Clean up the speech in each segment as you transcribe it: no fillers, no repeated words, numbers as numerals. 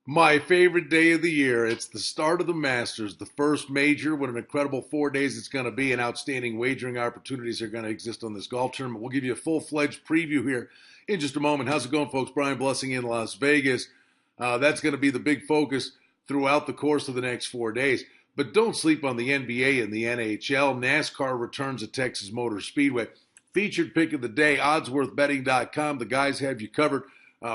My favorite day of the year. It's the start of the Masters, the first major. What an incredible 4 days it's going to be, and outstanding wagering opportunities are going to exist on this golf tournament. We'll give you a full-fledged preview here in just a moment. How's it going, folks? Brian Blessing in Las Vegas. That's going to be the big focus throughout the course of the next 4 days. But don't sleep on the NBA and the NHL. NASCAR returns at Texas Motor Speedway. Featured pick of the day, oddsworthbetting.com. The guys have you covered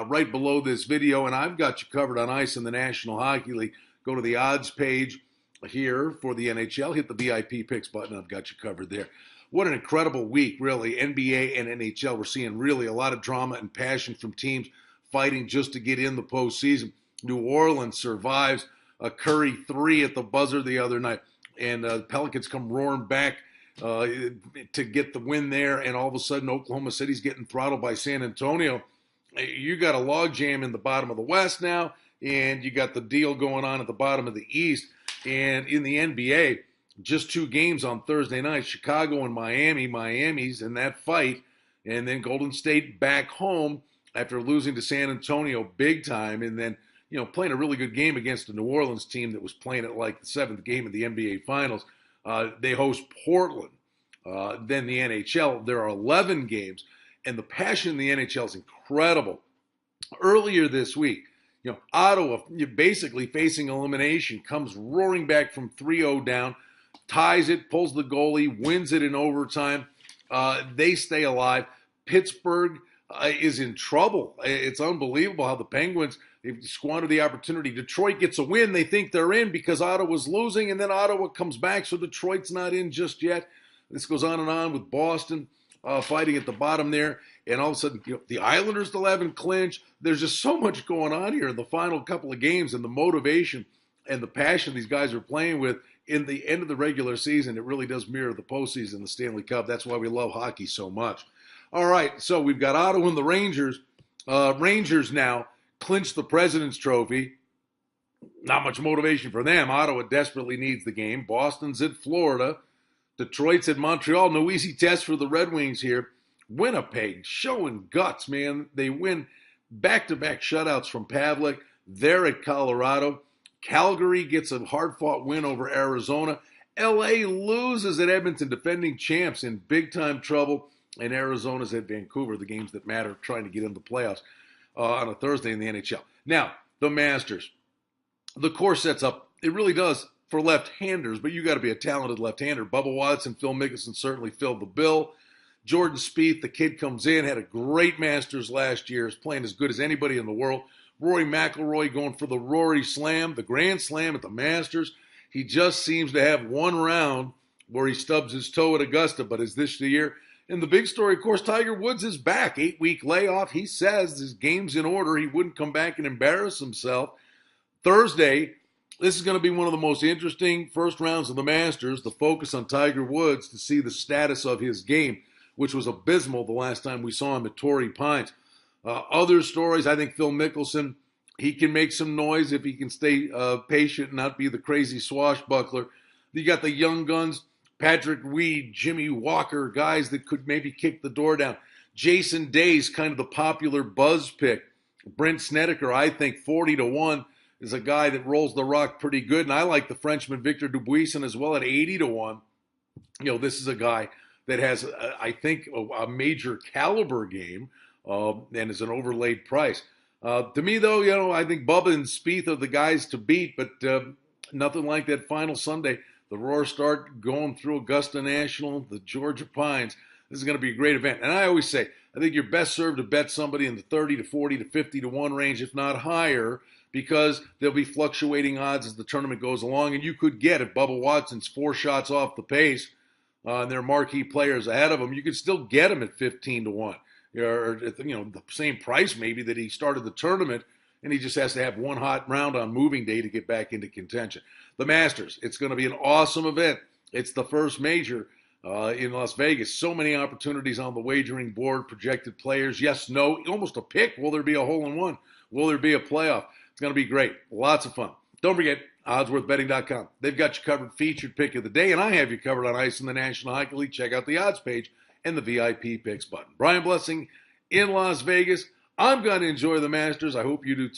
right below this video, and I've got you covered on ice in the National Hockey League. Go to the odds page here for the NHL. Hit the VIP picks button. I've got you covered there. What an incredible week, really. NBA and NHL. We're seeing really a lot of drama and passion from teams fighting just to get in the postseason. New Orleans survives a Curry 3 at the buzzer the other night, and the Pelicans come roaring back to get the win there, and all of a sudden Oklahoma City's getting throttled by San Antonio. You got a logjam in the bottom of the West now, and you got the deal going on at the bottom of the East. And in the NBA, just 2 games on Thursday night, Chicago and Miami. Miami's in that fight, and then Golden State back home after losing to San Antonio big time, and then playing a really good game against a New Orleans team that was playing it like the 7th game of the NBA Finals. They host Portland. Then the NHL, there are 11 games, and the passion in the NHL is incredible. Earlier this week, Ottawa, basically facing elimination, comes roaring back from 3-0 down, ties it, pulls the goalie, wins it in overtime. They stay alive. Pittsburgh is in trouble. It's unbelievable how the Penguins, they've squandered the opportunity. Detroit gets a win. They think they're in because Ottawa's losing, and then Ottawa comes back, so Detroit's not in just yet. This goes on and on with Boston fighting at the bottom there, and all of a sudden, the Islanders still haven't clinched. There's just so much going on here in the final couple of games, and the motivation and the passion these guys are playing with in the end of the regular season. It really does mirror the postseason, the Stanley Cup. That's why we love hockey so much. All right, so we've got Ottawa and the Rangers. Rangers now clinch the President's Trophy. Not much motivation for them. Ottawa desperately needs the game. Boston's at Florida. Detroit's at Montreal. No easy test for the Red Wings here. Winnipeg showing guts, man. They win back-to-back shutouts from Pavlik. They're at Colorado. Calgary gets a hard-fought win over Arizona. LA loses at Edmonton, defending champs, in big-time trouble. And Arizona's at Vancouver, the games that matter, trying to get into the playoffs on a Thursday in the NHL. Now, the Masters. The course sets up, it really does, for left-handers, but you got to be a talented left-hander. Bubba Watson, Phil Mickelson certainly filled the bill. Jordan Spieth, the kid, comes in, had a great Masters last year, is playing as good as anybody in the world. Rory McIlroy going for the Rory Slam, the Grand Slam at the Masters. He just seems to have one round where he stubs his toe at Augusta, but is this the year? And the big story, of course, Tiger Woods is back. 8-week layoff. He says his game's in order. He wouldn't come back and embarrass himself. Thursday, this is going to be one of the most interesting first rounds of the Masters, the focus on Tiger Woods to see the status of his game, which was abysmal the last time we saw him at Torrey Pines. Other stories, I think Phil Mickelson, he can make some noise if he can stay patient and not be the crazy swashbuckler. You got the young guns, Patrick Reed, Jimmy Walker, guys that could maybe kick the door down. Jason Day's kind of the popular buzz pick. Brent Snedeker, I think 40-1 is a guy that rolls the rock pretty good. And I like the Frenchman Victor Dubuisson as well at 80-1. This is a guy that has, I think, a major caliber game and is an overlaid price. To me, though, I think Bubba and Spieth are the guys to beat, but nothing like that final Sunday. The Roar start going through Augusta National, the Georgia Pines. This is going to be a great event. And I always say, I think you're best served to bet somebody in the 30 to 40 to 50-1 range, if not higher, because there'll be fluctuating odds as the tournament goes along. And you could get, if Bubba Watson's 4 shots off the pace, and there are marquee players ahead of him, you could still get him at 15-1. Or the same price maybe that he started the tournament, and he just has to have one hot round on moving day to get back into contention. The Masters, it's going to be an awesome event. It's the first major in Las Vegas. So many opportunities on the wagering board, projected players. Yes, no, almost a pick. Will there be a hole-in-one? Will there be a playoff? It's going to be great. Lots of fun. Don't forget, oddsworthbetting.com. They've got you covered, featured pick of the day, and I have you covered on ice in the National Hockey League. Check out the odds page and the VIP picks button. Brian Blessing in Las Vegas. I'm going to enjoy the Masters. I hope you do too.